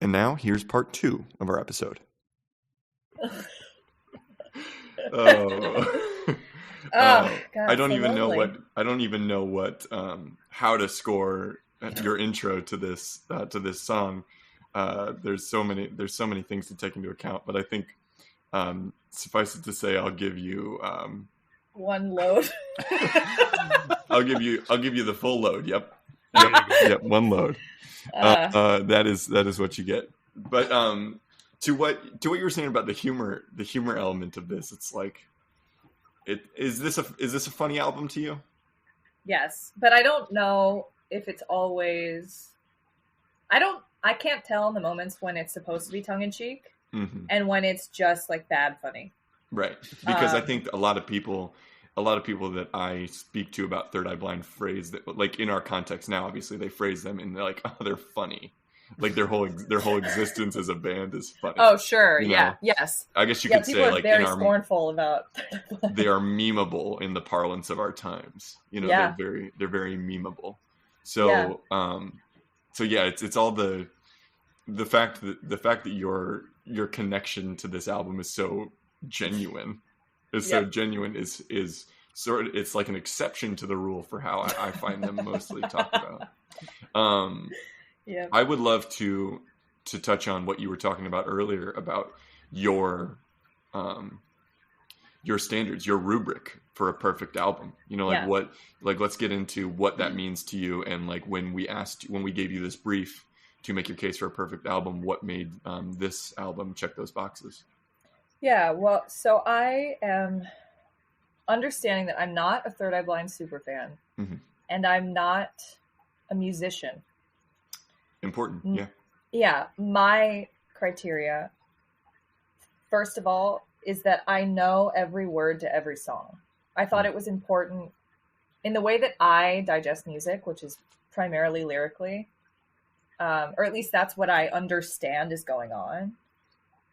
And now here's part 2 of our episode. Oh, God, I don't so even know lonely. what how to score your intro to this song. There's so many things to take into account, but I think suffice it to say, I'll give you One load. I'll give you the full load. Yep, one load. That is what you get. But to what you were saying about the humor element of this, it's like, is this a funny album to you? Yes, but I don't know if it's always. I can't tell in the moments when it's supposed to be tongue in cheek and when it's just like bad funny. Right, because I think a lot of people that I speak to about Third Eye Blind phrase that, like, in our context now, obviously they phrase them in like, oh, they're funny, like their whole existence as a band is funny. Oh, sure, you know? yeah, yes. I guess you could people say, are like, very scornful about. they are memeable in the parlance of our times. You know, Yeah. they're very memeable. So so yeah, it's all the fact that your connection to this album is so genuine. So genuine is sort of, it's like an exception to the rule for how I find them mostly talked about. I would love to touch on what you were talking about earlier about your standards, your rubric for a perfect album. You know, like let's get into what that means to you, and like when we gave you this brief to make your case for a perfect album, what made this album check those boxes? Yeah, well, so I am understanding that I'm not a Third Eye Blind superfan, and I'm not a musician. Important, yeah. Yeah, my criteria, first of all, is that I know every word to every song. I thought it was important in the way that I digest music, which is primarily lyrically, or at least that's what I understand is going on.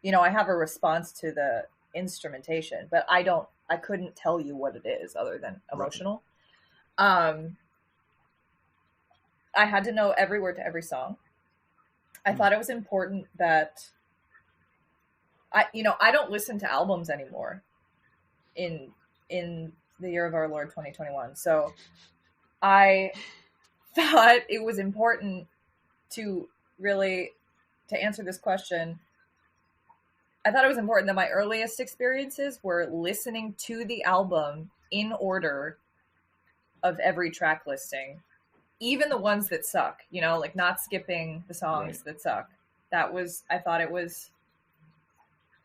You know, I have a response to the instrumentation, but I couldn't tell you what it is other than emotional. Right. I had to know every word to every song. I thought it was important that I don't listen to albums anymore in the year of our Lord 2021. So I thought it was important to answer this question. I thought it was important that my earliest experiences were listening to the album in order of every track listing, even the ones that suck, you know, like not skipping the songs that suck.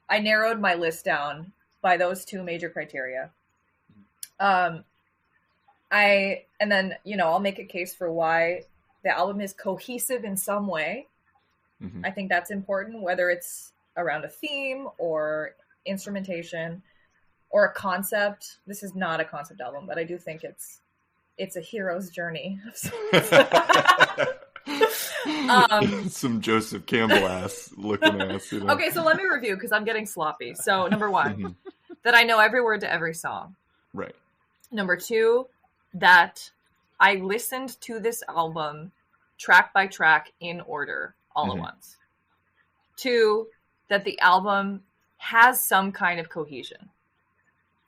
I narrowed my list down by those two major criteria. And then, you know, I'll make a case for why the album is cohesive in some way. I think that's important, whether it's around a theme or instrumentation or a concept. This is not a concept album, but I do think it's a hero's journey. Some Joseph Campbell ass looking ass. You know? Okay, so let me review because I'm getting sloppy. So number one, that I know every word to every song. Right. Number two, that I listened to this album track by track in order all at once. Two, that the album has some kind of cohesion.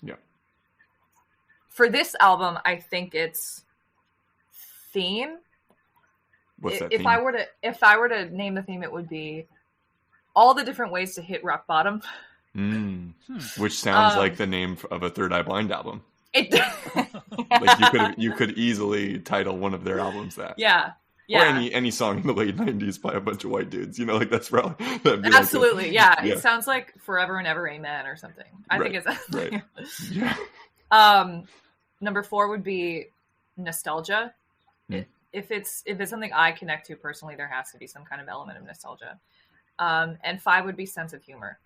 Yeah. For this album, I think it's theme. What's that if theme? If I were to name the theme, it would be all the different ways to hit rock bottom. Which sounds like the name of a Third Eye Blind album. Like you could easily title one of their albums that. Yeah. Or any song in the late 90s by a bunch of white dudes. You know, like that's probably... Absolutely, like yeah. It sounds like Forever and Ever Amen or something. I think it's... Right, yeah. Number 4 would be nostalgia. If it's something I connect to personally, there has to be some kind of element of nostalgia. And 5 would be sense of humor.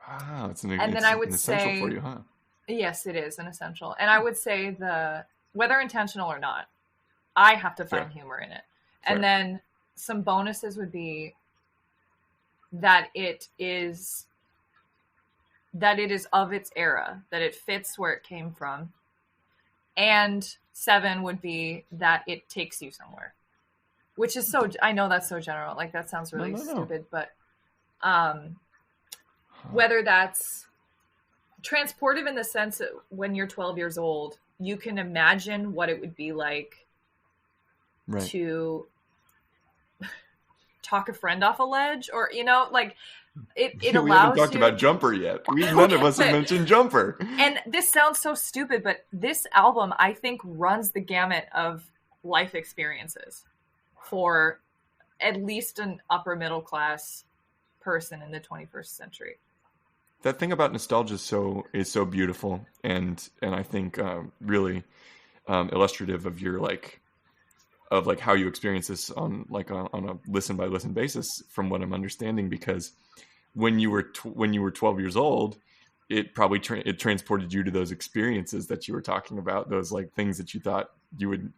Wow, it's essential for you, huh? Yes, it is an essential. And I would say whether intentional or not, I have to find humor in it. And then some bonuses would be that it is of its era, that it fits where it came from. And 7 would be that it takes you somewhere. which is I know that's so general. Like that sounds really stupid, but whether that's transportive in the sense that when you're 12 years old, you can imagine what it would be like to talk a friend off a ledge, or like it allows we haven't talked about Jumper yet. None of us have mentioned Jumper. And this sounds so stupid, but this album I think runs the gamut of life experiences for at least an upper middle class person in the 21st century. That thing about nostalgia is so beautiful, and I think really illustrative of your of how you experience this on a listen by listen basis, from what I'm understanding. Because when you were 12 years old, it probably it transported you to those experiences that you were talking about, those things that you thought you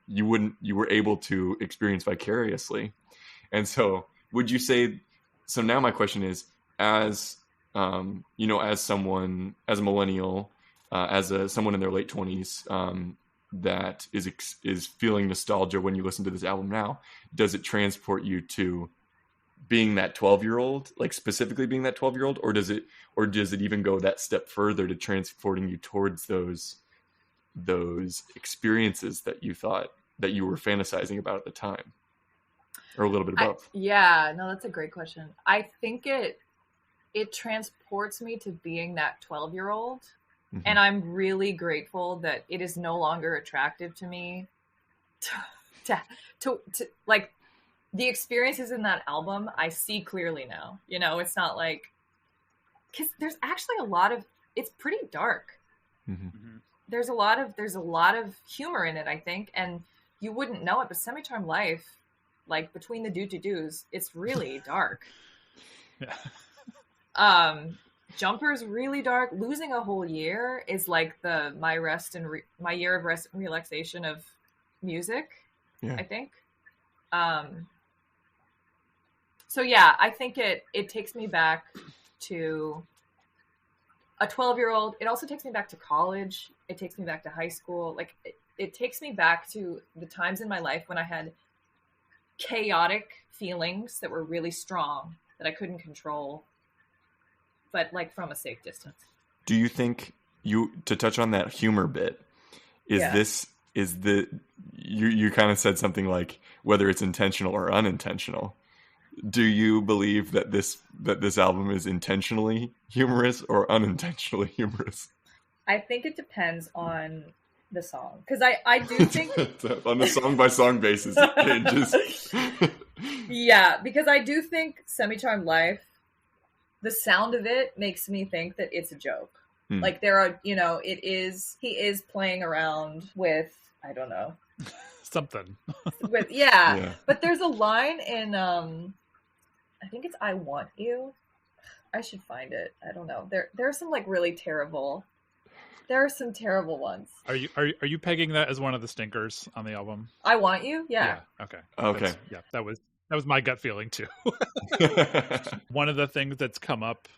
were able to experience vicariously. And so would you say? So now my question is, as as someone, as a millennial, someone in their late 20s, that is feeling nostalgia when you listen to this album now, does it transport you to being that 12-year-old, specifically being that 12-year-old, or does it even go that step further to transporting you towards those experiences that you thought that you were fantasizing about at the time, or a little bit of both? Yeah, no, that's a great question. I think it transports me to being that 12-year-old. Mm-hmm. And I'm really grateful that it is no longer attractive to me to the experiences in that album. I see clearly now, it's not because there's actually it's pretty dark. Mm-hmm. There's a lot of humor in it, I think. And you wouldn't know it, but Semi-Charmed Life, between the do-to-dos, it's really dark. Yeah. Jumper's really dark. Losing a Whole Year is my year of rest and relaxation of music. Yeah. I think. So yeah, I think it takes me back to a 12-year-old. It also takes me back to college. It takes me back to high school. It takes me back to the times in my life when I had chaotic feelings that were really strong that I couldn't control, but from a safe distance. Do you think to touch on that humor bit, you kind of said something like whether it's intentional or unintentional. Do you believe that this album is intentionally humorous or unintentionally humorous? I think it depends on the song, because I do think on a song by song basis it changes. Yeah, because I do think Semi-Charmed Life, the sound of it makes me think that it's a joke. There are, he is playing around with, I don't know, something. Yeah. But there's a line in, I think it's I Want You. I should find it. I don't know. There are some really terrible. There are some terrible ones. Are you pegging that as one of the stinkers on the album? I Want You? Yeah. Okay. Yeah, that was my gut feeling too. One of the things that's come up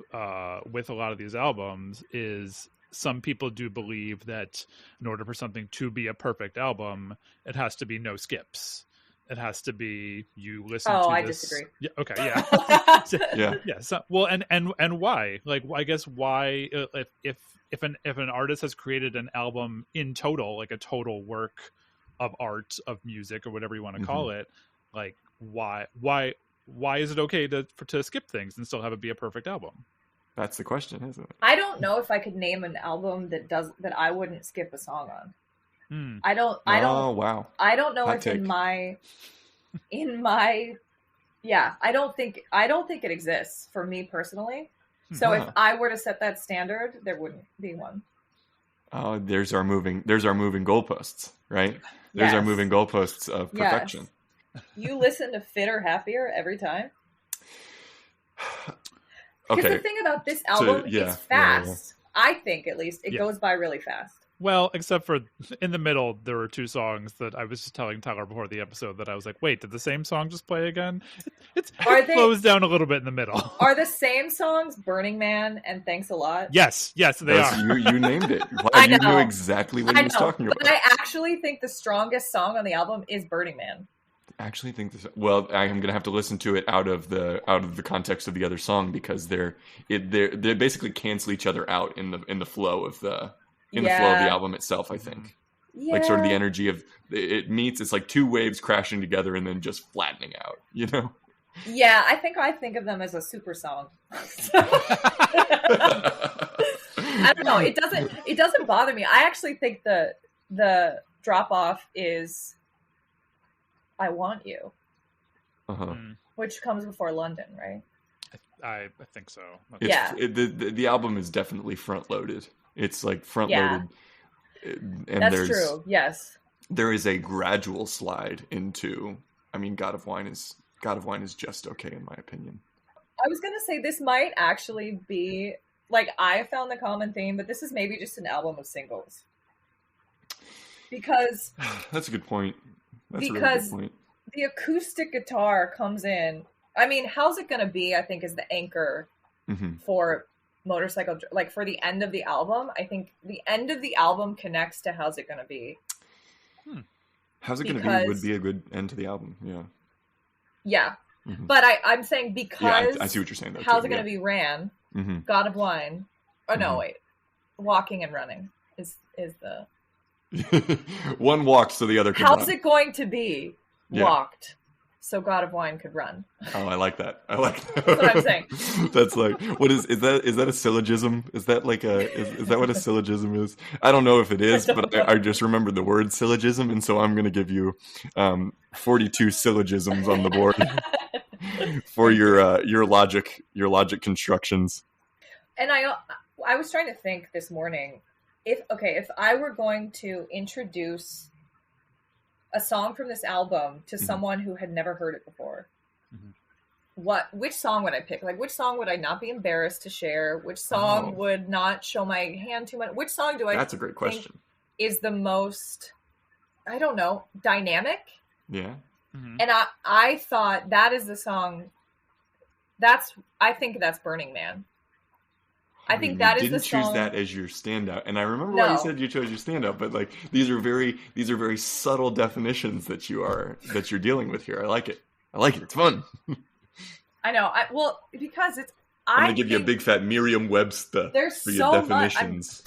with a lot of these albums is some people do believe that in order for something to be a perfect album, it has to be no skips. It has to be you listen to this. I disagree. Yeah. Okay. Yeah. Yeah. So, well, and why? I guess why if an artist has created an album in total, a total work of art, of music, or whatever you want to call it, why is it okay to skip things and still have it be a perfect album? That's the question, isn't it? I don't know if I could name an album that I wouldn't skip a song on. I don't. Oh, wow. I don't know Hot if take. in my yeah. I don't think it exists for me personally. So if I were to set that standard, there wouldn't be one. Oh, there's our moving goalposts, right? There's our moving goalposts of perfection. Yes. You listen to Fit or Happier every time. Because the thing about this album, it's fast. Yeah. I think, at least, it goes by really fast. Well, except for in the middle, there were two songs that I was just telling Tyler before the episode that I was like, wait, did the same song just play again? It slows down a little bit in the middle. Are the same songs Burning Man and Thanks a Lot? Yes, they are. You named it. You knew exactly what he was talking about. But I actually think the strongest song on the album is Burning Man. actually think this. Well, I'm gonna have to listen to it out of the context of the other song because they basically cancel each other out in the flow of the flow of the album itself. I think, like sort of the energy of it meets. It's like two waves crashing together and then just flattening out. You know? Yeah, I think of them as a super song. I don't know. It doesn't bother me. I actually think the drop off is I Want You, which comes before London, right? I think so. The album is definitely front loaded. It's like front loaded. And that's true. Yes. There is a gradual slide into. I mean, God of Wine is just okay in my opinion. I was gonna say this might actually be like I found the common theme, but this is maybe just an album of singles. Because that's a good point. That's because a really good point. The acoustic guitar comes in. I mean, How's It Gonna Be, I think, is the anchor for Motorcycle, like for the end of the album. I think the end of the album connects to How's It Gonna Be. How's It Gonna Be would be a good end to the album, yeah. Yeah. But I'm saying because I see what you're saying. How's It Gonna Be ran, God of Wine. Oh no, wait. Walking and Running is the one walked so the other could How's run. It Going to Be walked so God of Wine could run. Oh, I like that. That's what I'm saying. That's like, what is that a syllogism? Is that like is that what a syllogism is? I don't know if it is, but I just remembered the word syllogism, and so I'm going to give you 42 syllogisms on the board for your logic constructions. And I was trying to think this morning, if I were going to introduce a song from this album to someone who had never heard it before, which song would I pick? Like, which song would I not be embarrassed to share? Which song would not show my hand too much? Which song do I That's a great question. Is the most, I don't know, dynamic? Yeah. And I thought that is the song. I think that's Burning Man. I think that is the song. You didn't choose that as your standout, and I remember why you said you chose your standout. But like these are very subtle definitions that you're dealing with here. I like it. It's fun. I know. Because it's. I'm gonna give you a big fat Merriam-Webster for your definitions.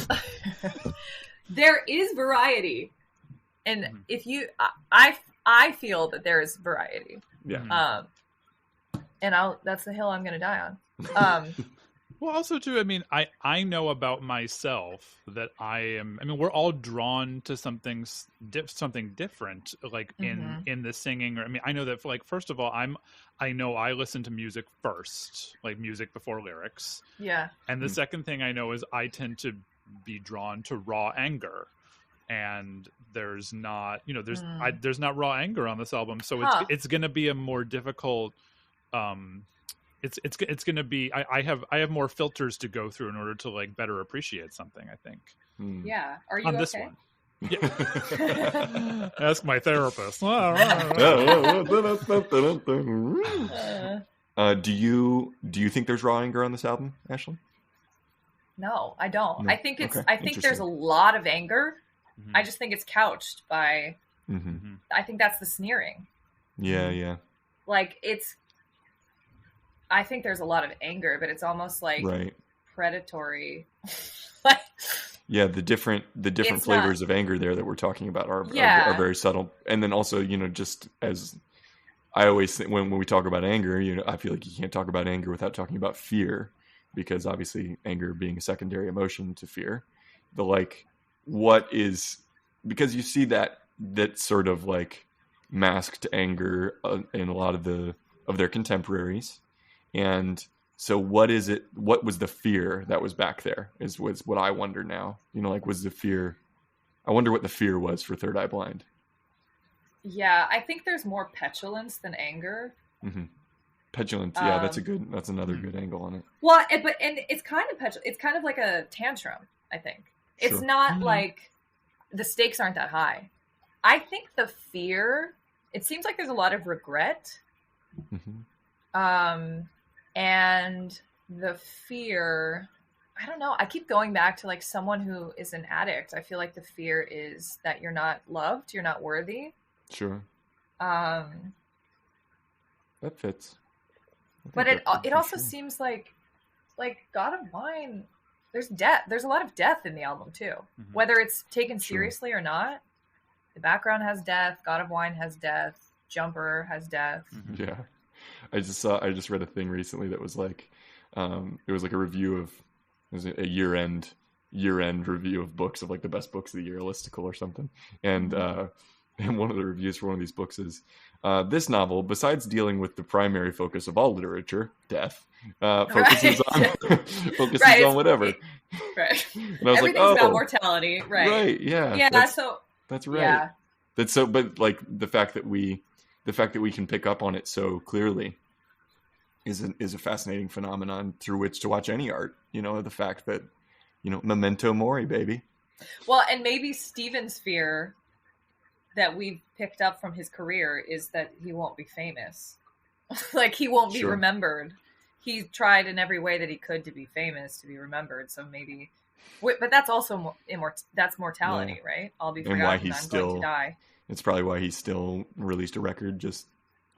There is variety, and if you, I feel that there is variety. Yeah. And that's the hill I'm gonna die on. Well, also too, I mean, I know about myself that we're all drawn to something different, like in the singing. I mean, I know that first of all, I know I listen to music first, like music before lyrics. Yeah. And the second thing I know is I tend to be drawn to raw anger. And there's not, there's not raw anger on this album. So it's going to be a more difficult, it's going to be, I have more filters to go through in order to like better appreciate something, I think. Yeah. Are you on okay? This one? Yeah. Ask my therapist. Do you think there's raw anger on this album, Ashlyn? No, I don't. No. I think there's a lot of anger. I just think it's couched by I think that's the sneering. Yeah. Like I think there's a lot of anger, but it's almost like predatory. Like, yeah, the different flavors of anger there that we're talking about are very subtle. And then also, just as I always think when we talk about anger, I feel like you can't talk about anger without talking about fear, because obviously anger being a secondary emotion to fear. Because you see that sort of like masked anger in a lot of their contemporaries. And so what was the fear that was back there was what I wonder now. Was the fear, I wonder what the fear was for Third Eye Blind. Yeah, I think there's more petulance than anger. Petulance, yeah, that's another good angle on it. Well, and it's kind of petulant. It's kind of like a tantrum, I think. Sure. It's not like the stakes aren't that high. I think the fear, it seems like there's a lot of regret. And the fear, I don't know. I keep going back to like someone who is an addict. I feel like the fear is that you're not loved, you're not worthy. Sure. Um, That fits. but it also seems like God of Wine. There's death. There's a lot of death in the album too, whether it's taken seriously or not. The background has death. God of Wine has death. Jumper has death. Yeah, I just read a thing recently that was like, it was like a review of, it was a year-end review of books, of like the best books of the year, listicle or something, and one of the reviews for one of these books is, this novel, besides dealing with the primary focus of all literature, death, focuses on whatever. Right. And I was Everything's like, about mortality. Right. Right. Yeah. Yeah. That's right. Yeah. That's so, but like the fact that we can pick up on it so clearly is a fascinating phenomenon through which to watch any art. You know, the fact that, you know, memento mori, baby. Well, and maybe Steven's fear that we've picked up from his career is that he won't be famous. Like, he won't be remembered. He tried in every way that he could to be famous, to be remembered. So maybe, but that's also that's mortality, right? I'll be forgotten. And why I'm going to die. It's probably why he still released a record just,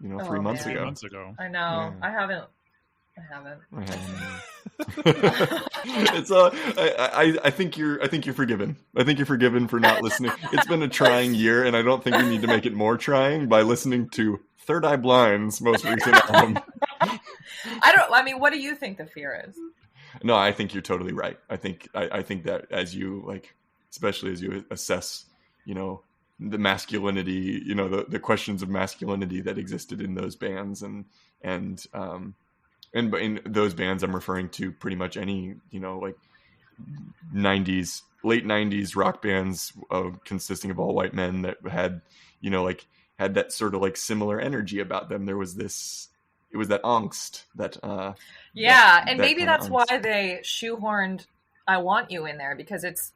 3 months ago. 3 months ago. I know. Yeah. I haven't. It's I think you're forgiven. I think you're forgiven for not listening. It's been a trying year, and I don't think we need to make it more trying by listening to Third Eye Blind's most recent album. What do you think the fear is? No, I think you're totally right. I think that as you especially as you assess, the masculinity, the questions of masculinity that existed in those bands, and in those bands, I'm referring to pretty much any, late 90s rock bands consisting of all white men that had, had that sort of similar energy about them. It was that angst that, maybe that's why they shoehorned I Want You in there, because it's,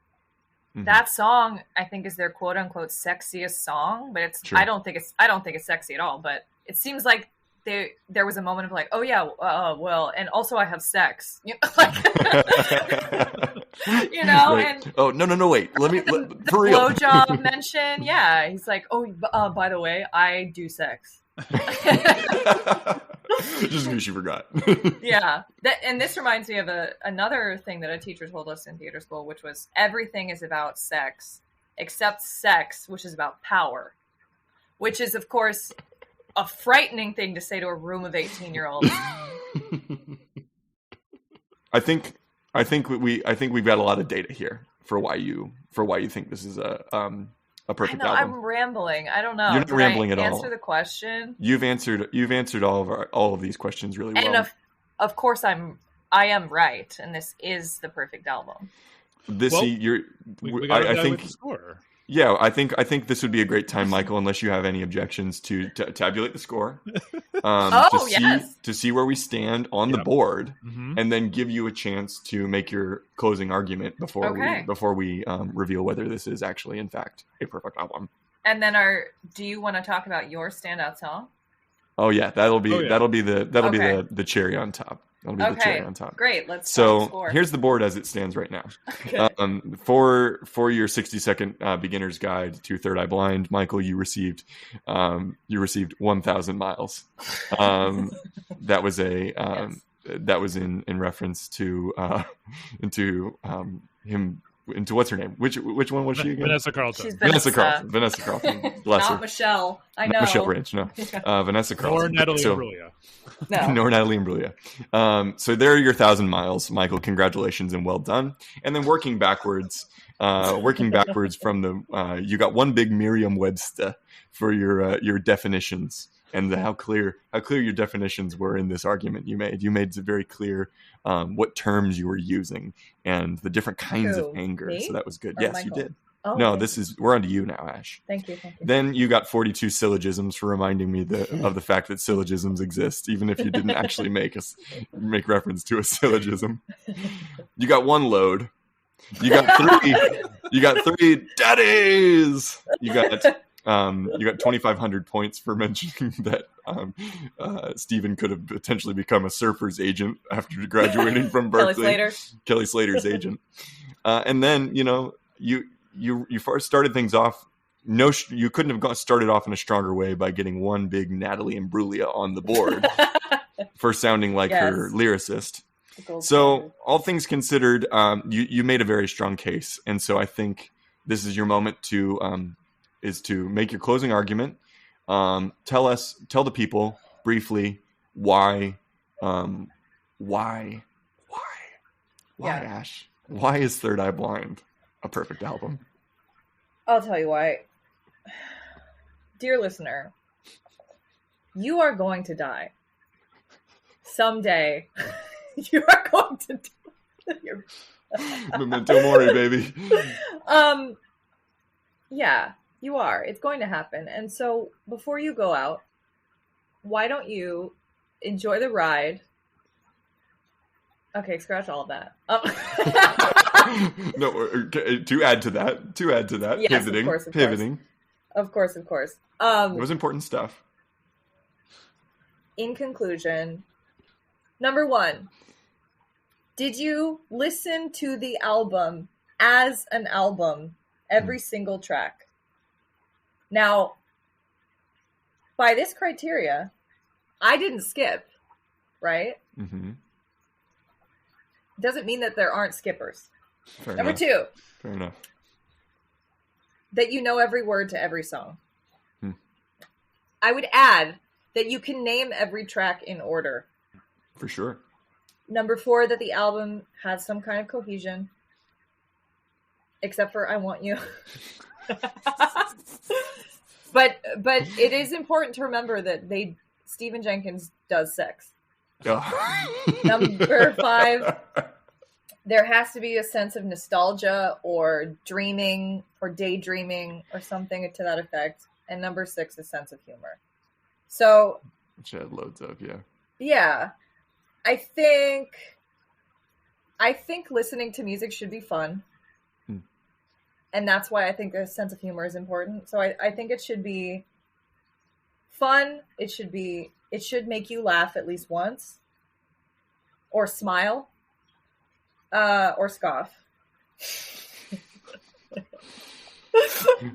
that song I think is their quote unquote sexiest song, but it's, I don't think it's sexy at all, but it seems like there was a moment of oh yeah, well, and also I have sex, Right. and no, wait, for real. Blowjob mention, yeah, he's like, by the way, I do sex. Just in case you forgot. Yeah, and this reminds me of another thing that a teacher told us in theater school, which was everything is about sex except sex, which is about power, which is of course a frightening thing to say to a room of 18-year-olds. I think we've got a lot of data here for why you think this is a perfect album. I'm rambling. I don't know. You're not rambling at all. Answer the question. You've answered all of these questions really well. And of course I am right, and this is the perfect album. We got with the score. Yeah, I think this would be a great time, Michael, unless you have any objections to tabulate the score. To see where we stand on the board, and then give you a chance to make your closing argument before we reveal whether this is actually, in fact, a perfect album. And then do you want to talk about your standout song? Oh yeah, that'll be the cherry on top. That'll be the cherry on top. Great. Let's So here's the board as it stands right now. For your 60-second beginner's guide to Third Eye Blind, Michael, you received 1,000 miles. That was that was in reference to him. Into what's her name? Which one was she again? Vanessa Carlton. She's Vanessa Carlton. Bless her. Not Michelle. I know. Not Michelle Branch. No. Vanessa Carlton. Or Natalie Imbruglia. No. Nor Natalie Imbruglia. So there are your 1,000 miles, Michael. Congratulations and well done. And then working backwards from the, you got one big Merriam-Webster for your definitions. And how clear your definitions were in this argument you made. You made it very clear what terms you were using and the different kinds of anger. Me? So that was good. Or Yes, Michael? you did. Oh, no, okay. we're on to you now, Ash. Thank you. Then you got 42 syllogisms for reminding me of the fact that syllogisms exist, even if you didn't actually make reference to a syllogism. You got one load. You got three. You got three daddies. You got 2,500 points for mentioning that Stephen could have potentially become a surfer's agent after graduating from Berkeley. Kelly Slater's agent. And then, you first started things off you couldn't have started off in a stronger way by getting one big Natalie Imbruglia on the board for sounding like her lyricist. So all things considered, you made a very strong case. And so I think this is your moment to make your closing argument. Tell the people briefly why, Ash? Why is Third Eye Blind a perfect album? I'll tell you why. Dear listener, you are going to die. Someday, you are going to die. Memento mori, baby. Yeah, you are. It's going to happen. And so before you go out, why don't you enjoy the ride? Okay, scratch all of that. No, to add to that, yes, pivoting. Of course. It was important stuff. In conclusion, number 1, did you listen to the album as an album, every single track? Now, by this criteria, I didn't skip, right? Mm-hmm. Doesn't mean that there aren't skippers. Fair Number enough. 2. Fair enough. That you know every word to every song. I would add that you can name every track in order. For sure. Number 4, that the album has some kind of cohesion. Except for I Want You. But it is important to remember that Stephen Jenkins does sex. Number 5, there has to be a sense of nostalgia or dreaming or daydreaming or something to that effect. And number 6, a sense of humor. So, which I had loads of, yeah. Yeah. I think listening to music should be fun. And that's why I think a sense of humor is important. So I think it should be fun. It should make you laugh at least once, or smile, or scoff.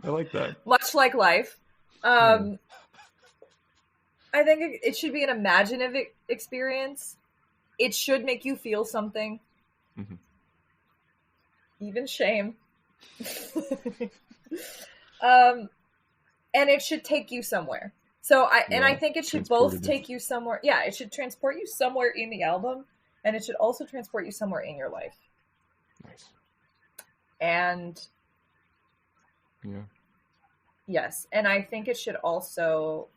I like that. Much like life. I think it should be an imaginative experience. It should make you feel something. Mm-hmm. Even shame. And it should take you somewhere. So I think it should both take you somewhere. Yeah, it should transport you somewhere in the album, and it should also transport you somewhere in your life. Nice. And yeah. Yes, and I think it should also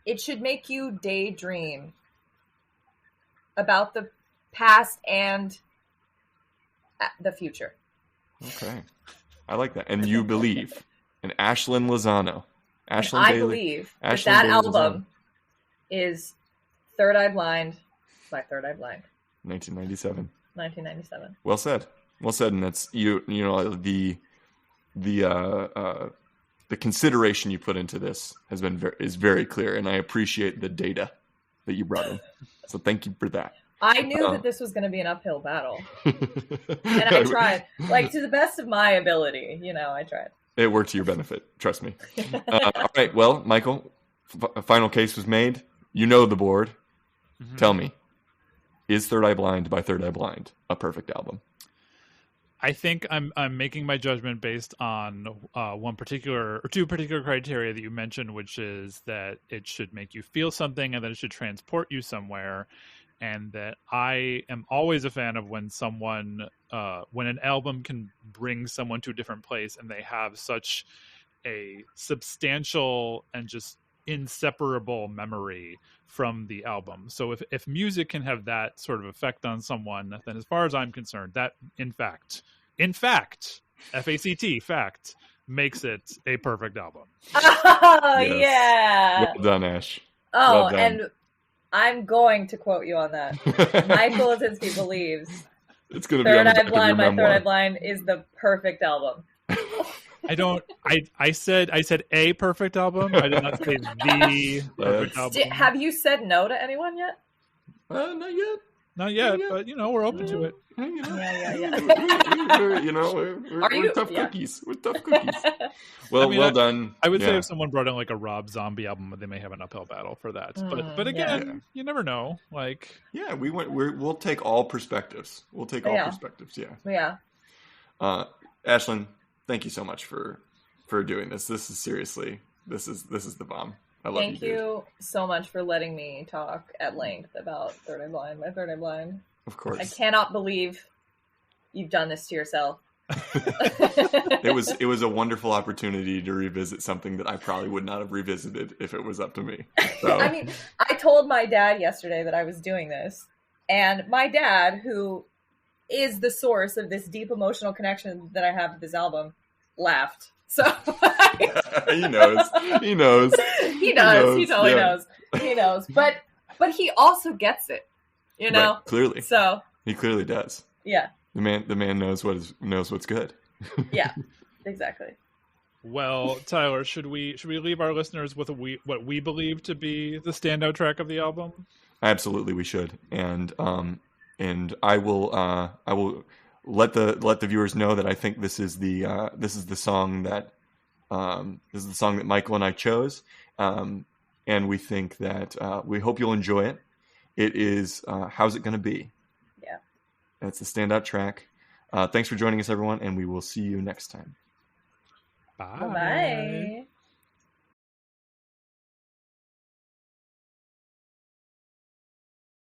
make you daydream about the past and the future. Okay. I like that. And you believe in Ashlyn Lozano. I believe that album is Third Eye Blind by Third Eye Blind. 1997. Well said. And that's the consideration you put into this is very clear, and I appreciate the data that you brought in. So thank you for that. I knew that this was going to be an uphill battle, and I tried, to the best of my ability. I tried. It worked to your benefit, trust me. All right, well, Michael, a final case was made. You know the board. Mm-hmm. Tell me, is Third Eye Blind by Third Eye Blind a perfect album? I think I'm making my judgment based on two particular criteria that you mentioned, which is that it should make you feel something and that it should transport you somewhere, and that I am always a fan of when an album can bring someone to a different place and they have such a substantial and just inseparable memory from the album. So if music can have that sort of effect on someone, then as far as I'm concerned, that in fact, F-A-C-T, fact, makes it a perfect album. Oh, yes. Yeah. Well done, Ash. Oh, well done. And I'm going to quote you on that. Michael Lazinski believes it's going to be on the back of your memoir. Third Eye Blind is the perfect album. I said a perfect album. I did not say the perfect album. Have you said no to anyone yet? Not yet. Not yet, but we're open to it. We're tough cookies. We're tough cookies. Well, well done. I would say if someone brought in like a Rob Zombie album, they may have an uphill battle for that. But again, you never know. Like, we'll take all perspectives. We'll take all perspectives. Yeah. Yeah. Ashlyn, thank you so much for doing this. This is seriously, this is the bomb. I love you. Thank you so much for letting me talk at length about Third Eye Blind. My Third Eye Blind. Of course. I cannot believe you've done this to yourself. It was a wonderful opportunity to revisit something that I probably would not have revisited if it was up to me. So. I mean, I told my dad yesterday that I was doing this, and my dad, who is the source of this deep emotional connection that I have to this album, laughed. So he knows. He knows. He totally knows. He knows. But he also gets it. Right, clearly. So he clearly does. Yeah. The man knows what's good. Yeah. Exactly. Well, Tyler, should we leave our listeners with what we believe to be the standout track of the album? Absolutely, we should. And I will let the viewers know that I think this is the song that Michael and I chose, and we think that we hope you'll enjoy it. It is How's It Gonna Be? Yeah, that's the standout track. Thanks for joining us, everyone, and we will see you next time. Bye. Bye.